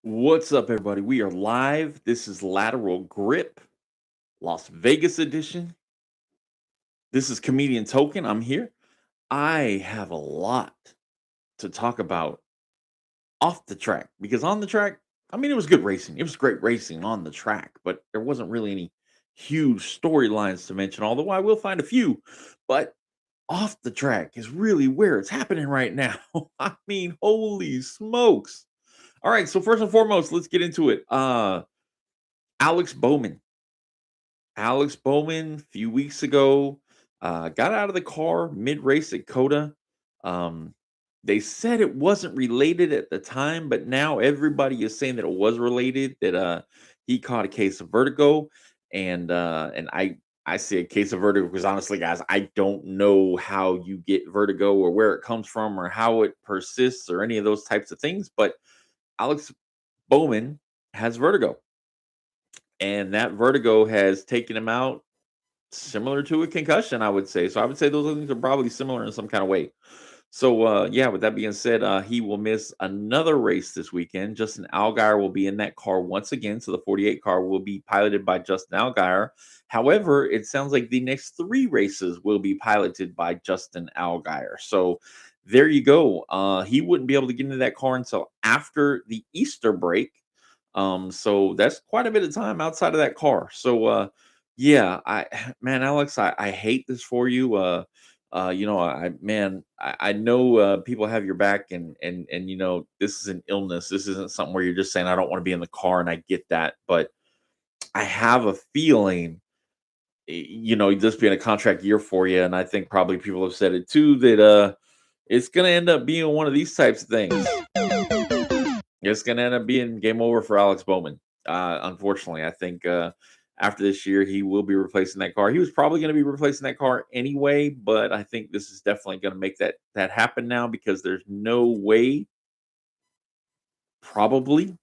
What's up, everybody? We are live. This is Lateral Grip, Las Vegas edition. This is Comedian Token. I'm here. I have a lot to talk about off the track because on the track, I mean, it was good racing. It was great racing on the track, but there wasn't really any huge storylines to mention, although I will find a few. But off the track is really where it's happening right now. I mean, holy smokes. All right, so first and foremost, let's get into it. Alex Bowman Alex Bowman, a few weeks ago, got out of the car mid race at Coda. Um, they said it wasn't related at the time, but now everybody is saying that it was related. That he caught a case of vertigo, and I say a case of vertigo because honestly, guys, I don't know how you get vertigo or where it comes from or how it persists or any of those types of things. But Alex Bowman has vertigo, and that vertigo has taken him out similar to a concussion, I would say. So I would say those things are probably similar in some kind of way. So yeah, with that being said, he will miss another race this weekend. Justin Allgaier will be in that car once again. So the 48 car will be piloted by Justin Allgaier. However, it sounds like the next three races will be piloted by Justin Allgaier. So there you go. He wouldn't be able to get into that car until after the Easter break. So that's quite a bit of time outside of that car. So yeah, I man, Alex, I hate this for you. I know people have your back, and this is an illness. This isn't something where you're just saying I don't want to be in the car, and I get that, but I have a feeling, this being a contract year for you, and I think probably people have said it too that it's gonna end up being one of these types of things. It's gonna end up being game over for Alex Bowman. Unfortunately, I think after this year he will be replacing that car. He was probably going to be replacing that car anyway, but I think this is definitely going to make that happen now because there's no way, probably,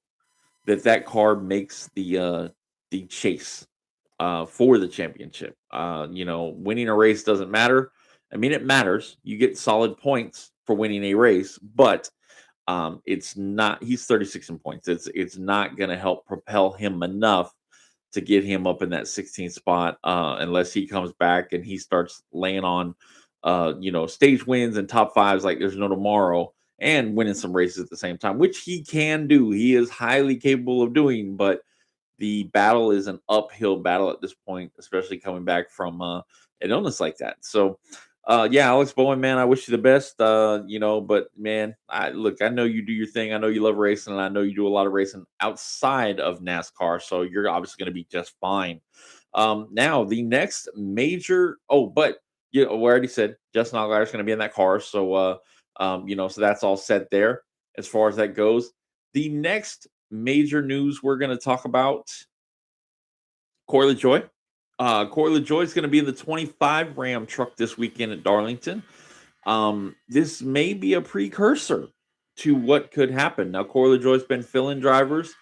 that car makes the chase for the championship. Winning a race doesn't matter. I mean, it matters. You get solid points for winning a race, but it's not. He's 36 in points. It's not going to help propel him enough to get him up in that 16th spot unless he comes back and he starts laying on, stage wins and top fives like there's no tomorrow and winning some races at the same time, which he can do. He is highly capable of doing, but the battle is an uphill battle at this point, especially coming back from an illness like that. So, yeah, Alex Bowen, man, I wish you the best. But man, I know you do your thing. I know you love racing, and I know you do a lot of racing outside of NASCAR. So you're obviously going to be just fine. Now the next major. Oh, but we already said Justin Allgaier is going to be in that car. So, so that's all set there as far as that goes. The next major news we're going to talk about Corey LaJoy. Corey LaJoy is going to be in the 25 Ram truck this weekend at Darlington. This may be a precursor to what could happen. Now, Corey LaJoy's been fill-in drivers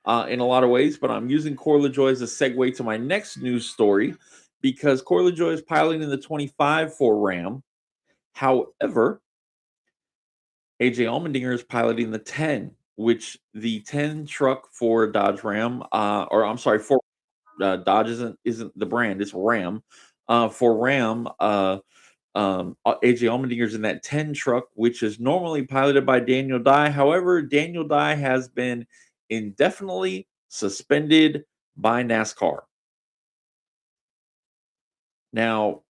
in a lot of ways, but I'm using Corey LaJoy as a segue to my next news story because Corey LaJoy is piloting in the 25 for Ram. However, AJ Allmendinger is piloting the 10, which the 10 truck for Dodge Ram, or I'm sorry, for Dodge isn't the brand, it's Ram. For Ram, AJ Allmendinger's in that 10 truck, which is normally piloted by Daniel Dye. However, Daniel Dye has been indefinitely suspended by NASCAR. Now,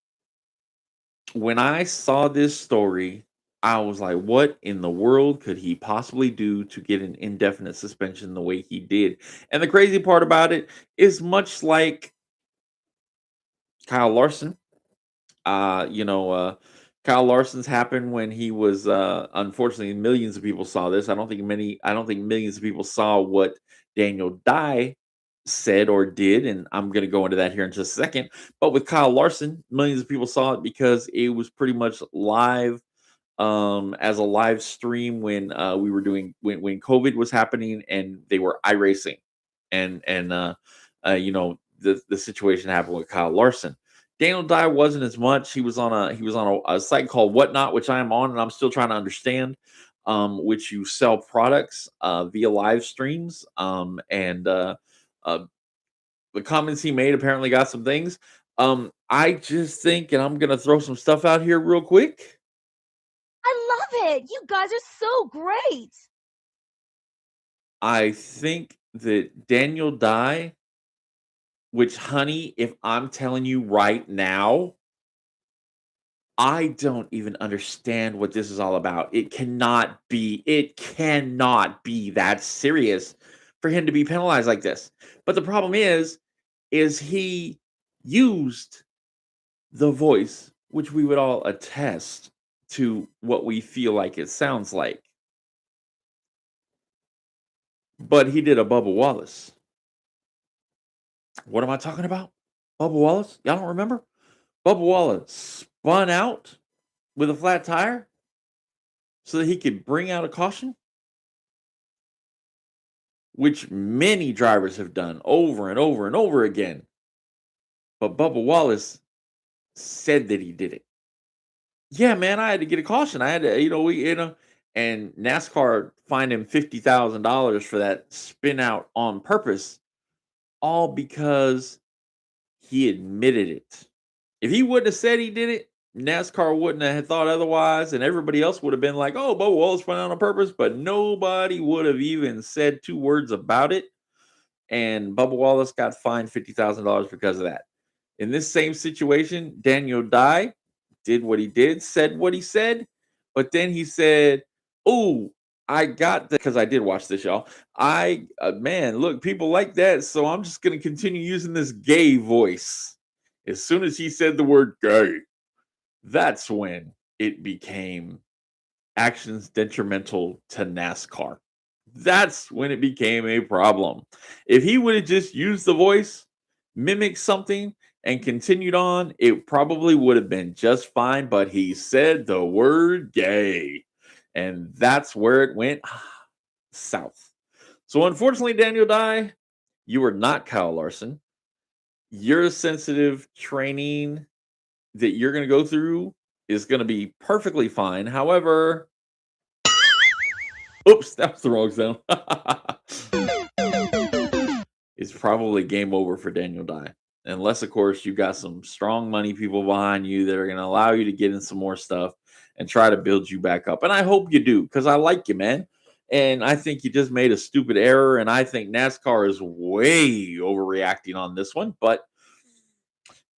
when I saw this story, I was like, what in the world could he possibly do to get an indefinite suspension the way he did? And the crazy part about it is much like Kyle Larson. Kyle Larson's happened when he was unfortunately millions of people saw this. I don't think millions of people saw what Daniel Dye said or did, and I'm gonna go into that here in just a second. But with Kyle Larson, millions of people saw it because it was pretty much live as a live stream when we were doing when COVID was happening and they were iRacing and the situation happened with Kyle Larson. Daniel Dye wasn't as much. He was on a site called Whatnot, which I am on, and I'm still trying to understand. which you sell products via live streams. And uh, the comments he made apparently got some things. I just think, and I'm gonna throw some stuff out here real quick. I love it. You guys are so great. I think that Daniel Dye, which, honey, if I'm telling you right now, I don't even understand what this is all about. It cannot be that serious for him to be penalized like this. But the problem is he used the voice, which we would all attest to what we feel like it sounds like. But he did a Bubba Wallace. What am I talking about? Bubba Wallace? Y'all don't remember? Bubba Wallace spun out with a flat tire so that he could bring out a caution, which many drivers have done over and over and over again. But Bubba Wallace said that he did it. Yeah, man, I had to get a caution. I had to, and NASCAR fined him $50,000 for that spin out on purpose, all because he admitted it. If he wouldn't have said he did it, NASCAR wouldn't have thought otherwise, and everybody else would have been like, "Oh, Bubba Wallace went out on purpose," but nobody would have even said two words about it. And Bubba Wallace got fined $50,000 because of that. In this same situation, Daniel Dye did what he did, said what he said, but then he said, "Oh, I got that because I did watch this, y'all. Man, look, people like that, so I'm just gonna continue using this gay voice." As soon as he said the word "gay," that's when it became actions detrimental to NASCAR. That's when it became a problem. If he would have just used the voice, mimicked something, and continued on, it probably would have been just fine. But he said the word gay, and that's where it went south. So, unfortunately, Daniel Dye, you are not Kyle Larson. Your sensitive training that you're going to go through is going to be perfectly fine. However, oops, that was the wrong sound. It's probably game over for Daniel Dye. Unless, of course, you got some strong money people behind you that are going to allow you to get in some more stuff and try to build you back up. And I hope you do, because I like you, man. And I think you just made a stupid error. And I think NASCAR is way overreacting on this one. But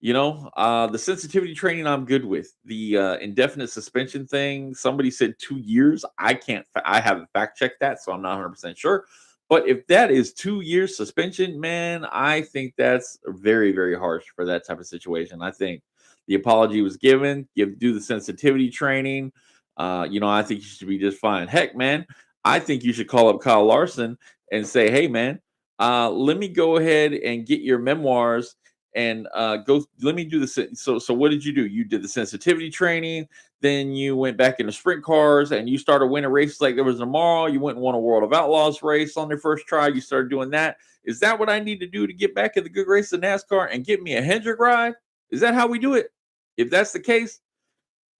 the sensitivity training I'm good with. The indefinite suspension thing, somebody said 2 years. I haven't fact checked that, so I'm not 100% sure. But if that is 2 years suspension, man, I think that's very, very harsh for that type of situation. I think the apology was given. Do the sensitivity training. I think you should be just fine. Heck, man, I think you should call up Kyle Larson and say, "Hey, man, let me go ahead and get your memoirs and go. Let me do the so what did you do? You did the sensitivity training, then you went back into sprint cars and you started winning races like there was tomorrow. You went and won a World of Outlaws race on your first try. You started doing that. Is that what I need to do to get back in the good race of NASCAR and get me a Hendrick ride? Is that how we do it? If that's the case,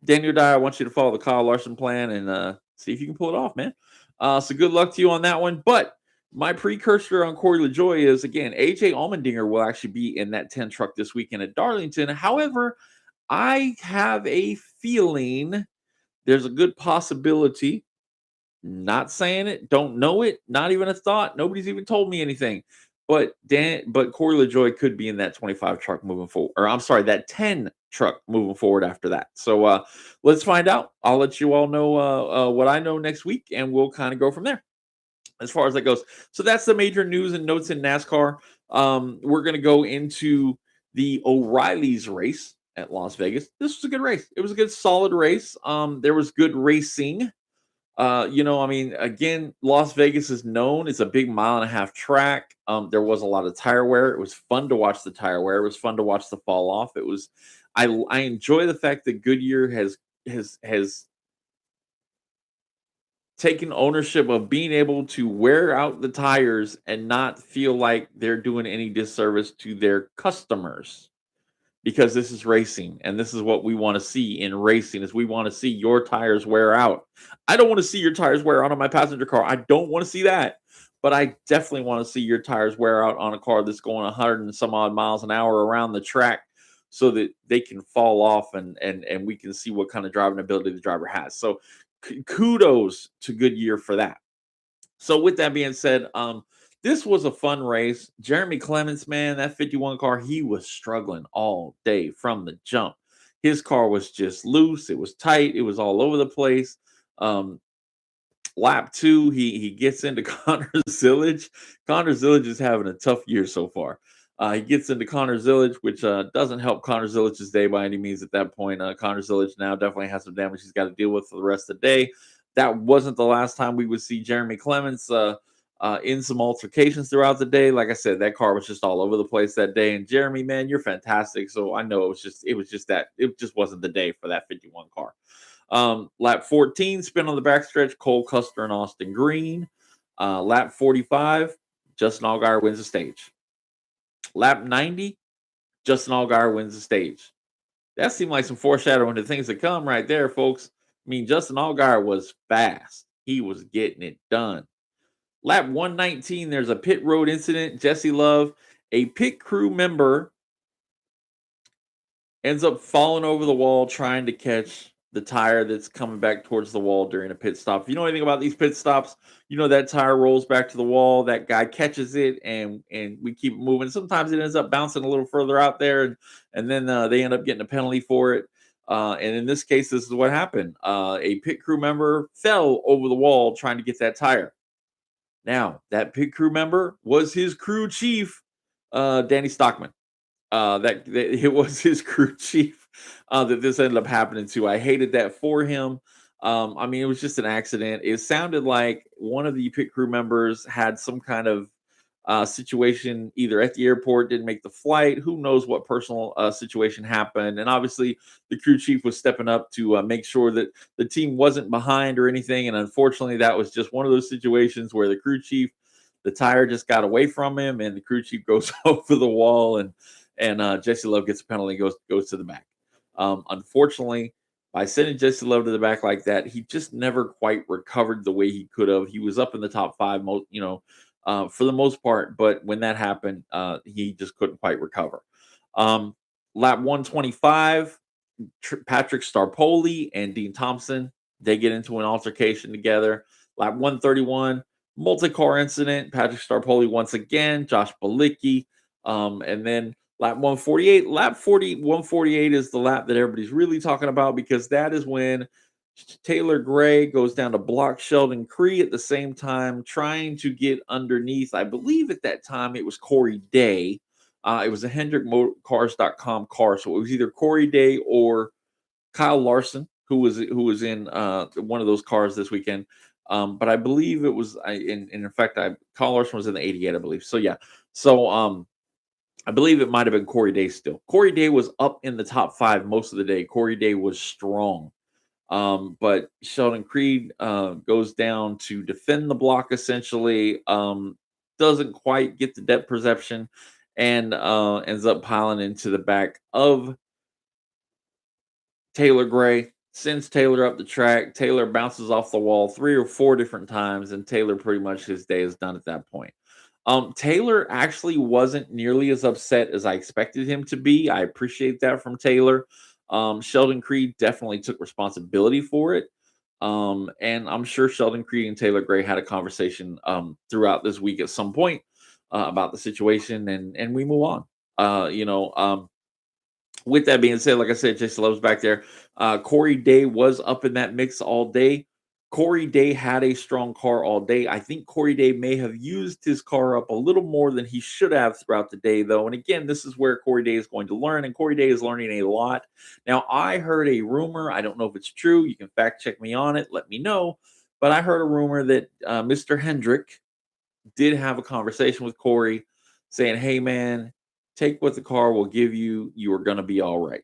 Daniel Dye, I want you to follow the Kyle Larson plan and see if you can pull it off, man. So good luck to you on that one. But my precursor on Corey LaJoy is, again, AJ Allmendinger will actually be in that 10 truck this weekend at Darlington. However, I have a feeling there's a good possibility, not saying it, don't know it, not even a thought. Nobody's even told me anything. But Corey LaJoy could be in that 25 truck moving forward, or I'm sorry, that 10 truck moving forward after that. So let's find out. I'll let you all know what I know next week, and we'll kind of go from there as far as that goes. So that's the major news and notes in NASCAR. We're going to go into the O'Reilly's race at Las Vegas. This was a good race. It was a good, solid race. There was good racing. Again, Las Vegas is known. It's a big 1.5 mile track. There was a lot of tire wear. It was fun to watch the tire wear. It was fun to watch the fall off. It was. I enjoy the fact that Goodyear has taken ownership of being able to wear out the tires and not feel like they're doing any disservice to their customers. because this is racing, and this is what we want to see in racing is we want to see your tires wear out. I don't want to see your tires wear out on my passenger car. I don't want to see that. But I definitely want to see your tires wear out on a car that's going 100 and some odd miles an hour around the track so that they can fall off and we can see what kind of driving ability the driver has. So kudos to Goodyear for that. So with that being said, this was a fun race. Jeremy Clements, man, that 51 car, he was struggling all day from the jump. His car was just loose. It was tight. It was all over the place. Um, Lap two, he gets into Connor Zillage. Connor Zillage is having a tough year so far. He gets into Connor Zillage, which doesn't help Connor Zillage's day by any means at that point. Connor Zillage now definitely has some damage he's got to deal with for the rest of the day. That wasn't the last time we would see Jeremy Clements in some altercations throughout the day. Like I said, that car was just all over the place that day. And Jeremy, man, you're fantastic. So I know it just wasn't the day for that 51 car. Lap 14, spin on the backstretch, Cole Custer and Austin Green. Lap 45, Justin Allgaier wins the stage. Lap 90, Justin Allgaier wins the stage. That seemed like some foreshadowing to things to come right there, folks. I mean, Justin Allgaier was fast. He was getting it done. Lap 119, there's a pit road incident. Jesse Love, a pit crew member, ends up falling over the wall trying to catch the tire that's coming back towards the wall during a pit stop. If you know anything about these pit stops, you know that tire rolls back to the wall. That guy catches it, and we keep it moving. Sometimes it ends up bouncing a little further out there, and then they end up getting a penalty for it. And in this case, this is what happened. A pit crew member fell over the wall trying to get that tire. Now, that pit crew member was his crew chief, Danny Stockman. That it was his crew chief that this ended up happening to. I hated that for him. I mean, it was just an accident. It sounded like one of the pit crew members had some kind of situation either at the airport, didn't make the flight. Who knows what personal situation happened? And obviously, the crew chief was stepping up to make sure that the team wasn't behind or anything. And unfortunately, that was just one of those situations where the crew chief, the tire just got away from him, and the crew chief goes over the wall, and Jesse Love gets a penalty, goes to the back. Unfortunately, by sending Jesse Love to the back like that, he just never quite recovered the way he could have. He was up in the top five, for the most part, but when that happened, he just couldn't quite recover. Lap 125, Patrick Starpoli and Dean Thompson, they get into an altercation together. Lap 131, multi-car incident, Patrick Starpoli once again, Josh Balicki, and then lap 148. Lap 148 is the lap that everybody's really talking about because that is when Taylor Gray goes down to block Sheldon Cree at the same time, trying to get underneath. I believe at that time it was Corey Day. It was a HendrickMotorCars.com car, so it was either Corey Day or Kyle Larson, who was in one of those cars this weekend. But I believe it was. In fact, Kyle Larson was in the 88, I believe. So yeah. So I believe it might have been Corey Day still. Corey Day was up in the top five most of the day. Corey Day was strong. But Sheldon Creed goes down to defend the block essentially, doesn't quite get the depth perception, and ends up piling into the back of Taylor Gray, sends Taylor up the track. Taylor bounces off the wall 3 or 4 different times, and Taylor pretty much his day is done at that point. Taylor actually wasn't nearly as upset as I expected him to be. I appreciate that from Taylor. Sheldon Creed definitely took responsibility for it. And I'm sure Sheldon Creed and Taylor Gray had a conversation throughout this week at some point about the situation, and we move on. With that being said, like I said, Jason Love's back there. Corey Day was up in that mix all day. Corey Day had a strong car all day. I think Corey Day may have used his car up a little more than he should have throughout the day, though. And again, this is where Corey Day is going to learn, and Corey Day is learning a lot. Now, I heard a rumor. I don't know if it's true. You can fact check me on it. Let me know. But I heard a rumor that Mr. Hendrick did have a conversation with Corey saying, hey, man, take what the car will give you. You are going to be all right.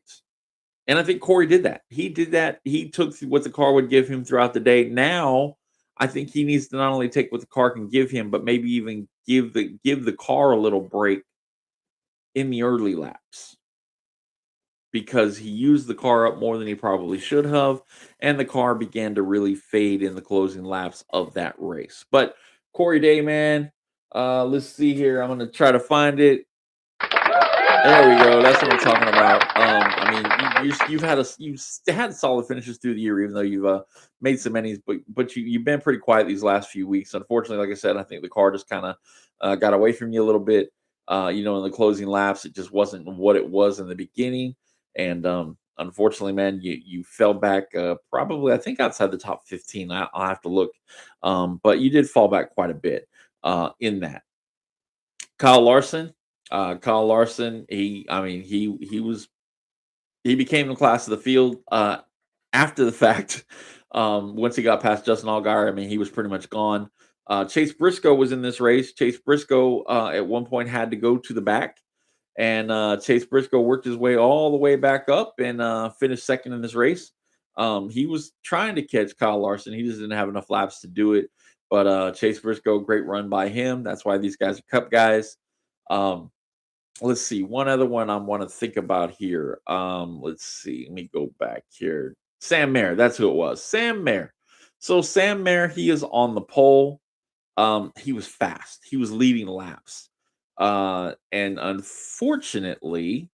And I think Corey did that. He did that. He took what the car would give him throughout the day. Now, I think he needs to not only take what the car can give him, but maybe even give the car a little break in the early laps. because he used the car up more than he probably should have, and the car began to really fade in the closing laps of that race. But Corey Day, man, let's see here. I'm gonna try to find it. There we go. That's what I'm talking about. I mean, you've had had solid finishes through the year, even though you've made some innings, but you've been pretty quiet these last few weeks. Unfortunately, like I said, I think the car just kind of got away from you a little bit. In the closing laps, it just wasn't what it was in the beginning, and unfortunately, man, you fell back probably I think outside the top 15. I'll have to look, but you did fall back quite a bit in that. Kyle Larson. Kyle Larson, I mean, he became the class of the field after the fact. Once he got past Justin Allgaier, I mean, he was pretty much gone. Chase Briscoe was in this race. Chase Briscoe at one point had to go to the back, and Chase Briscoe worked his way all the way back up and finished second in this race. He was trying to catch Kyle Larson. He just didn't have enough laps to do it. But Chase Briscoe, great run by him. That's why these guys are Cup guys. Um, let's see. One other one I want to think about here. Let's see. Let me go back here. Sam Mayer. That's who it was. Sam Mayer. So Sam Mayer, he is on the pole. He was fast. He was leading laps. And unfortunately,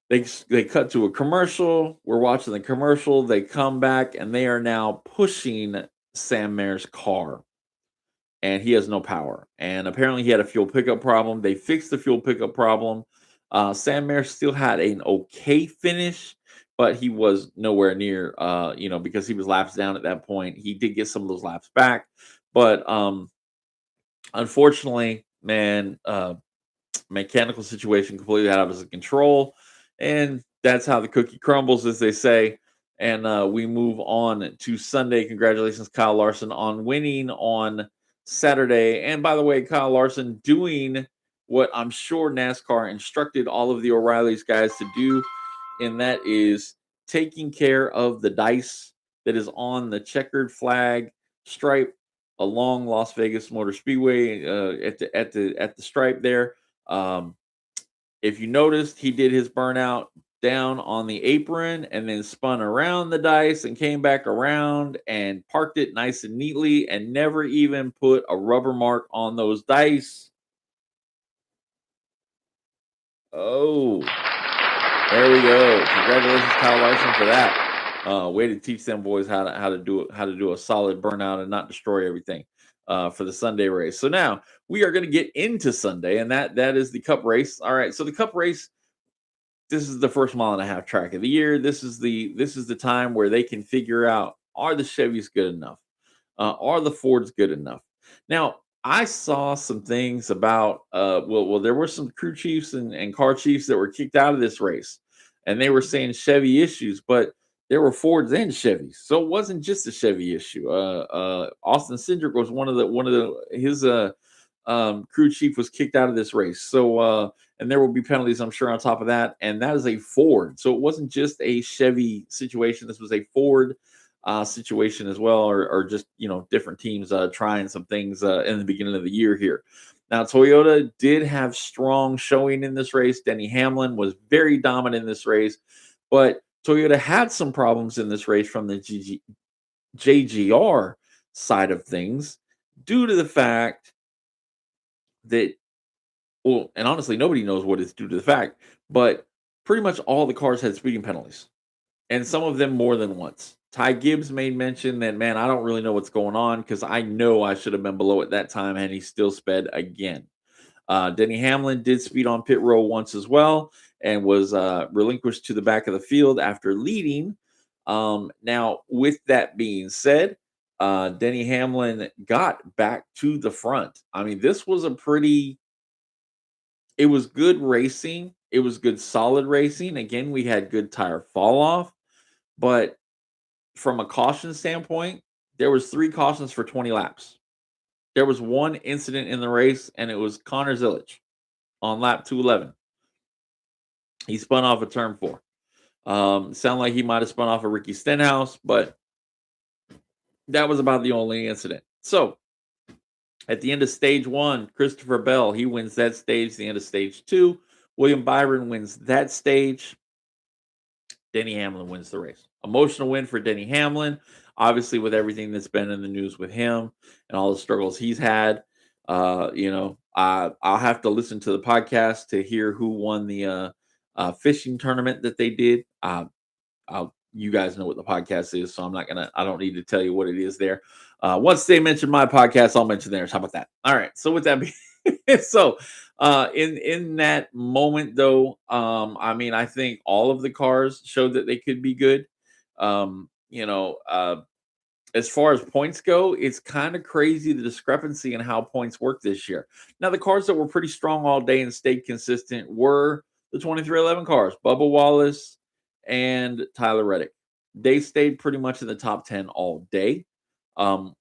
they cut to a commercial. We're watching the commercial. They come back and they are now pushing Sam Mayer's car, and he has no power. And apparently, he had a fuel pickup problem. They fixed the fuel pickup problem. Sam Mayer still had an okay finish, but he was nowhere near, because he was laps down at that point. He did get some of those laps back, but unfortunately, man, mechanical situation completely out of his control, and that's how the cookie crumbles, as they say. And we move on to Sunday. Congratulations, Kyle Larson, on winning on Saturday. And by the way, Kyle Larson doing what I'm sure NASCAR instructed all of the O'Reilly's guys to do, and that is taking care of the dice that is on the checkered flag stripe along Las Vegas Motor Speedway at the stripe there. Um, if you noticed, he did his burnout down on the apron and then spun around the dice and came back around and parked it nice and neatly and never even put a rubber mark on those dice. Oh, there we go. Congratulations, Kyle Larson, for that. Way to teach them boys how to do a solid burnout and not destroy everything for the Sunday race. So now we are going to get into Sunday, and that is the Cup race. All right, so the Cup race. This is the first mile and a half track of the year. This is the time where they can figure out, are the Chevys good enough? Are the Fords good enough? Now, I saw some things about there were some crew chiefs and car chiefs that were kicked out of this race, and they were saying Chevy issues, but there were Fords and Chevys, so it wasn't just a Chevy issue. Austin Cindric was one of the his crew chief was kicked out of this race, so and there will be penalties, I'm sure, on top of that, and that is a Ford, so it wasn't just a Chevy situation. This was a Ford situation as well, or just different teams trying some things in the beginning of the year here. Now, Toyota did have strong showing in this race. Denny Hamlin was very dominant in this race, but Toyota had some problems in this race from the JGR side of things due to the fact that, well, and honestly, nobody knows what it's due to the fact, but pretty much all the cars had speeding penalties, and some of them more than once. Ty Gibbs made mention that, man, I don't really know what's going on because I know I should have been below at that time, and he still sped again. Denny Hamlin did speed on pit row once as well and was relinquished to the back of the field after leading. Now, with that being said, Denny Hamlin got back to the front. I mean, this was it was good racing. It was good, solid racing. Again, we had good tire fall off, but from a caution standpoint, there was 3 cautions for 20 laps. There was one incident in the race, and it was Connor Zilic on lap 211. He spun off a turn 4. Sound like he might have spun off a Ricky Stenhouse, but that was about the only incident. So at the end of stage 1, Christopher Bell, he wins that stage. The end of stage 2 William Byron wins that stage. Denny Hamlin wins the race. Emotional win for Denny Hamlin, obviously with everything that's been in the news with him and all the struggles he's had. I'll have to listen to the podcast to hear who won the fishing tournament that they did. You guys know what the podcast is, so I don't need to tell you what it is there. Once they mention my podcast, I'll mention theirs. How about that? All right. So with that being so in that moment though, I think all of the cars showed that they could be good. Um, you know, uh as far as points go, it's kind of crazy the discrepancy in how points work this year. Now, the cars that were pretty strong all day and stayed consistent were the 2311 cars, Bubba Wallace and Tyler Reddick. They stayed pretty much in the top 10 all day, um,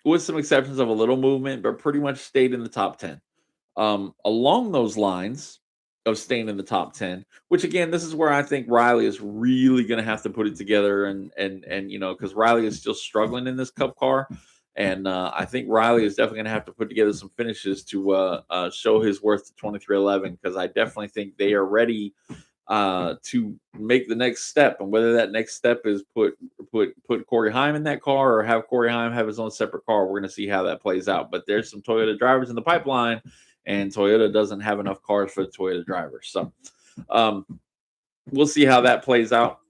with some exceptions of a little movement, but pretty much stayed in the top 10. Along those lines of staying in the top 10, which again, this is where I think Riley is really going to have to put it together, and because Riley is still struggling in this Cup car, and I think Riley is definitely going to have to put together some finishes to show his worth to 2311, because I definitely think they are ready to make the next step, and whether that next step is put Corey Heim in that car or have Corey Heim have his own separate car, we're going to see how that plays out. But there's some Toyota drivers in the pipeline, and Toyota doesn't have enough cars for the Toyota drivers. So um, we'll see how that plays out.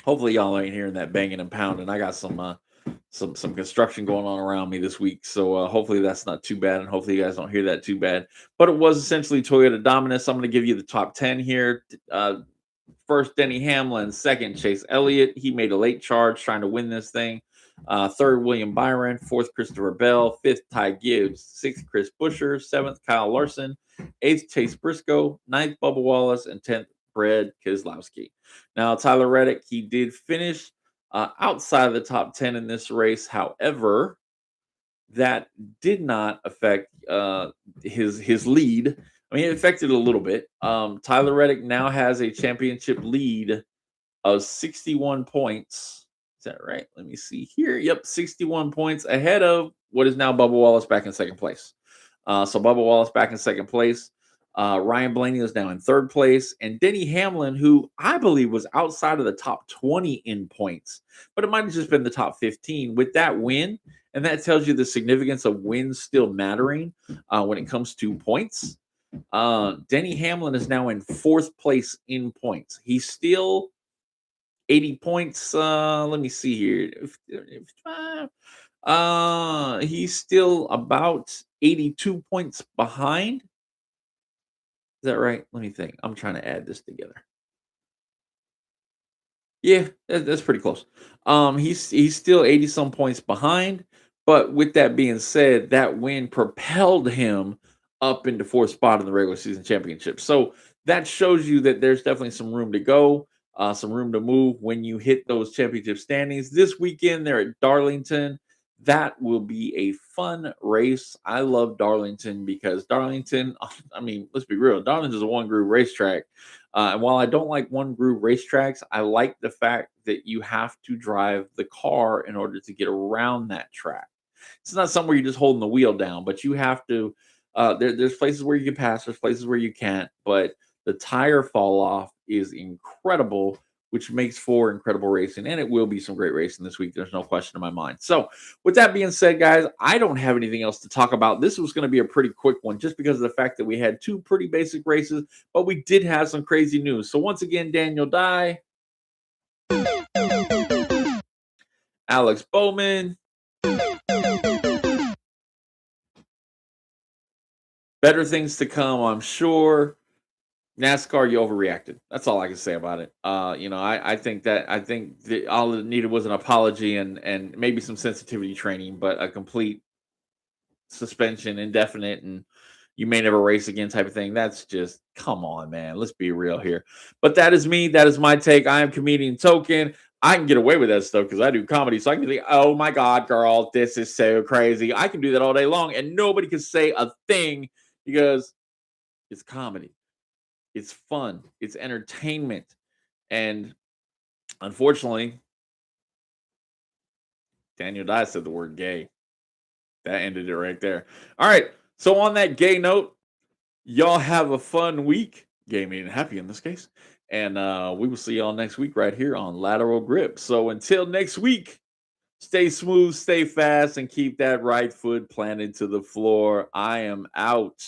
Hopefully, y'all ain't hearing that banging and pounding. I got some construction going on around me this week, so hopefully that's not too bad, and hopefully you guys don't hear that too bad. But it was essentially Toyota dominance. I'm going to give you the top 10 here. First, Denny Hamlin. Second, Chase Elliott. He made a late charge trying to win this thing. Third, William Byron. Fourth, Christopher Bell. Fifth, Ty Gibbs. Sixth, Chris Buescher. Seventh, Kyle Larson. Eighth, Chase Briscoe. Ninth, Bubba Wallace. And 10th, Brad Keselowski. Now, Tyler Reddick, he did finish outside of the top 10 in this race. However, that did not affect his lead. I mean, it affected it a little bit. Tyler Reddick now has a championship lead of 61 points. Is that right? Let me see here. Yep, 61 points ahead of what is now Bubba Wallace back in second place. So Bubba Wallace back in second place. Ryan Blaney is now in third place. And Denny Hamlin, who I believe was outside of the top 20 in points, but it might have just been the top 15 with that win. And that tells you the significance of wins still mattering when it comes to points. Denny Hamlin is now in fourth place in points. He's still 80 points. Let me see here. He's still about 82 points behind. Is that right? Let me think. I'm trying to add this together. Yeah, that's pretty close. He's still 80 some points behind, but with that being said, that win propelled him up into fourth spot in the regular season championship. So that shows you that there's definitely some room to go, some room to move when you hit those championship standings. This weekend, they're at Darlington. That will be a fun race. I love Darlington because Darlington, I mean, let's be real, Darlington is a one groove racetrack. And while I don't like one groove racetracks, I like the fact that you have to drive the car in order to get around that track. It's not somewhere you're just holding the wheel down, but you have to. There's places where you can pass, there's places where you can't, but the tire fall off is incredible, which makes for incredible racing, and it will be some great racing this week. There's no question in my mind. So, with that being said, guys, I don't have anything else to talk about. This was going to be a pretty quick one, just because of the fact that we had two pretty basic races, but we did have some crazy news. So, once again, Daniel Dye, Alex Bowman, better things to come, I'm sure. NASCAR, you overreacted. That's all I can say about it. I think all it needed was an apology and maybe some sensitivity training, but a complete suspension, indefinite, and you may never race again type of thing. That's just, come on, man. Let's be real here. But that is me. That is my take. I am comedian Token. I can get away with that stuff because I do comedy. So I can be like, oh my God, girl, this is so crazy. I can do that all day long and nobody can say a thing because it's comedy. It's fun. It's entertainment. And unfortunately, Daniel Dye said the word gay. That ended it right there. All right. So on that gay note, Y'all have a fun week, gaming and happy in this case. And we will see y'all next week right here on Lateral Grip. So until next week, stay smooth, stay fast, and keep that right foot planted to the floor. I am out.